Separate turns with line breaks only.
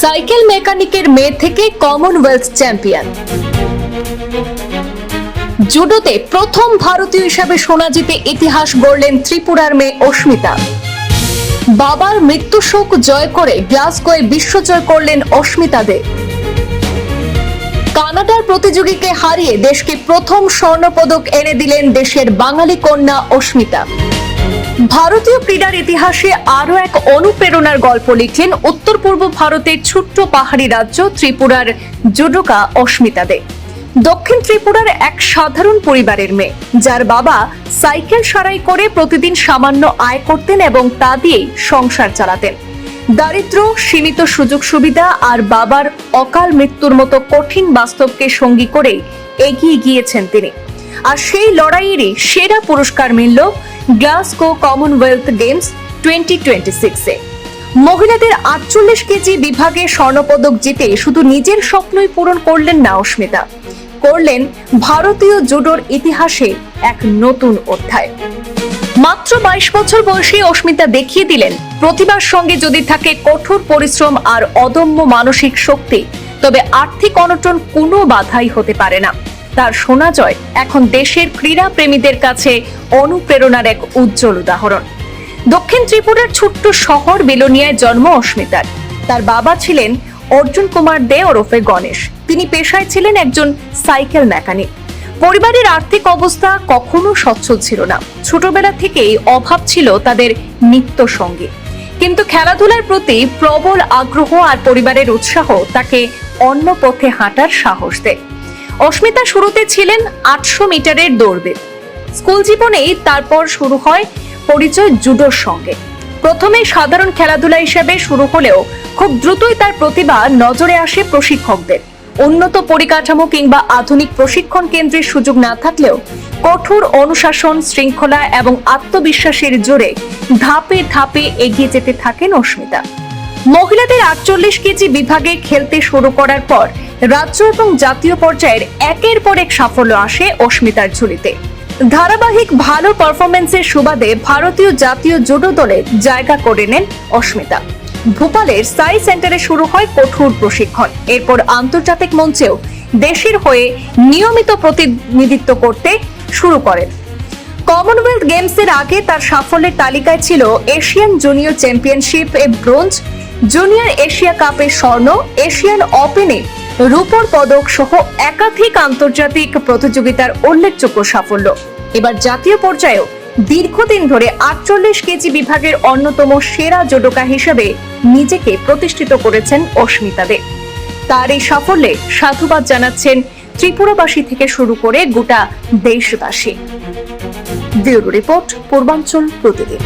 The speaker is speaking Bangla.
সাইকেল মেকানিকের মেয়ে থেকে কমনওয়েলথ চ্যাম্পিয়ন। জুডোতে প্রথম ভারতীয় হিসেবে সোনা জিতে ইতিহাস গড়লেন ত্রিপুরার মেয়ে অস্মিতা। বাবার মৃত্যু শোক জয় করে গ্লাসগোয় বিশ্বজয় করলেন অস্মিতা দে। কানাডার প্রতিযোগীকে হারিয়ে দেশকে প্রথম স্বর্ণপদক এনে দিলেন দেশের বাঙালি কন্যা অস্মিতা। ভারতীয় ক্রীড়ার ইতিহাসে আরো এক অনুপ্রেরণার গল্প লিখলেন উত্তর পূর্ব ভারতের ছোট্ট পাহাড়ি রাজ্য ত্রিপুরার জুডোকা অস্মিতা দে। দক্ষিণ ত্রিপুরার এক সাধারণ পরিবারের মেয়ে, যার বাবা সাইকেল সারাই করে প্রতিদিন সামান্য আয় করতেন এবং তা দিয়েই সংসার চালাতেন। দারিদ্র্য, সীমিত সুযোগ সুবিধা আর বাবার অকাল মৃত্যুর মতো কঠিন বাস্তবকে সঙ্গী করে এগিয়ে গিয়েছেন তিনি। আর সেই লড়াইয়েরই সেরা পুরস্কার মিলল গ্লাসগো কমনওয়েলথ গেমস 2026-এ। মহিলাদের 48 কেজি বিভাগে স্বর্ণপদক জিতে শুধু নিজের স্বপ্নই পূরণ করলেন না অস্মিতা, করলেন ভারতীয় জুডোর ইতিহাসে এক নতুন অধ্যায়। মাত্র 22 বছর বয়সে অস্মিতা দেখিয়ে দিলেন, প্রতিভার সঙ্গে যদি থাকে কঠোর পরিশ্রম আর অদম্য মানসিক শক্তি, তবে আর্থিক অনটন কোনো বাধাই হতে পারে না। তার সোনা জয় এখন দেশের ক্রীড়া প্রেমীদের কাছে অনুপ্রেরণার এক উজ্জ্বল উদাহরণ। দক্ষিণ ত্রিপুরার ছোট্ট শহর বেলোনিয়ায় জন্ম অস্মিতার। তার বাবা ছিলেন অর্জুন কুমার দে ওরফে গণেশ। তিনি পেশায় ছিলেন একজন সাইকেল মেকানিক। পরিবারের আর্থিক অবস্থা কখনো সচ্ছল ছিল না। ছোটবেলা থেকেই অভাব ছিল তাদের নিত্য সঙ্গী, কিন্তু খেলাধুলার প্রতি প্রবল আগ্রহ আর পরিবারের উৎসাহ তাকে অন্য পথে হাঁটার সাহস দেয়। অস্মিতা শুরুতে ছিলেন 800 মিটারের দৌড়বিদ। স্কুল জীবনেই তারপর শুরু হয় পরিচয় জুডোর সঙ্গে। প্রথমে সাধারণ খেলাধুলা হিসেবে শুরু হলেও খুব দ্রুতই তার প্রতিভা নজরে আসে প্রশিক্ষকদের। উন্নত পরিকাঠামো কিংবা আধুনিক প্রশিক্ষণ কেন্দ্রের সুযোগ না থাকলেও কঠোর অনুশাসন, শৃঙ্খলা এবং আত্মবিশ্বাসের জোরে ধাপে ধাপে এগিয়ে যেতে থাকেন অস্মিতা। মহিলাদের 48 কেজি বিভাগে খেলতে শুরু করার পর রাজ্য এবং জাতীয় পর্যায়ের একের পর এক সাফল্য আসে অস্মিতার ঝুলিতে। ধারাবাহিক ভালো পারফরমেন্সের সুবাদে ভারতীয় জাতীয় জুডো দলে জায়গা করে নেন অস্মিতা। ভোপালের সাই সেন্টারে শুরু হয় কঠোর প্রশিক্ষণ। এরপর আন্তর্জাতিক মঞ্চেও দেশের হয়ে নিয়মিত প্রতিনিধিত্ব করতে শুরু করেন। কমনওয়েলথ গেমসের আগে তার সাফল্যের তালিকায় ছিল এশিয়ান জুনিয়র চ্যাম্পিয়নশিপ এ ব্রোঞ্জ, জুনিয়র এশিয়া কাপে স্বর্ণ, এশিয়ান ওপেনে রূপোর পদক সহ একাধিক আন্তর্জাতিক প্রতিযোগিতার উল্লেখযোগ্য সাফল্য। এবার জাতীয় পর্যায়েও দীর্ঘদিন ধরে 48 কেজি বিভাগের অন্যতম সেরা জুডোকা হিসেবে নিজেকে প্রতিষ্ঠিত করেছেন অস্মিতা দে। তার এই সাফল্যে সাধুবাদ জানাচ্ছেন ত্রিপুরাবাসী থেকে শুরু করে গোটা দেশবাসী। ব্যুরো রিপোর্ট, পূর্বাঞ্চল প্রতিদিন।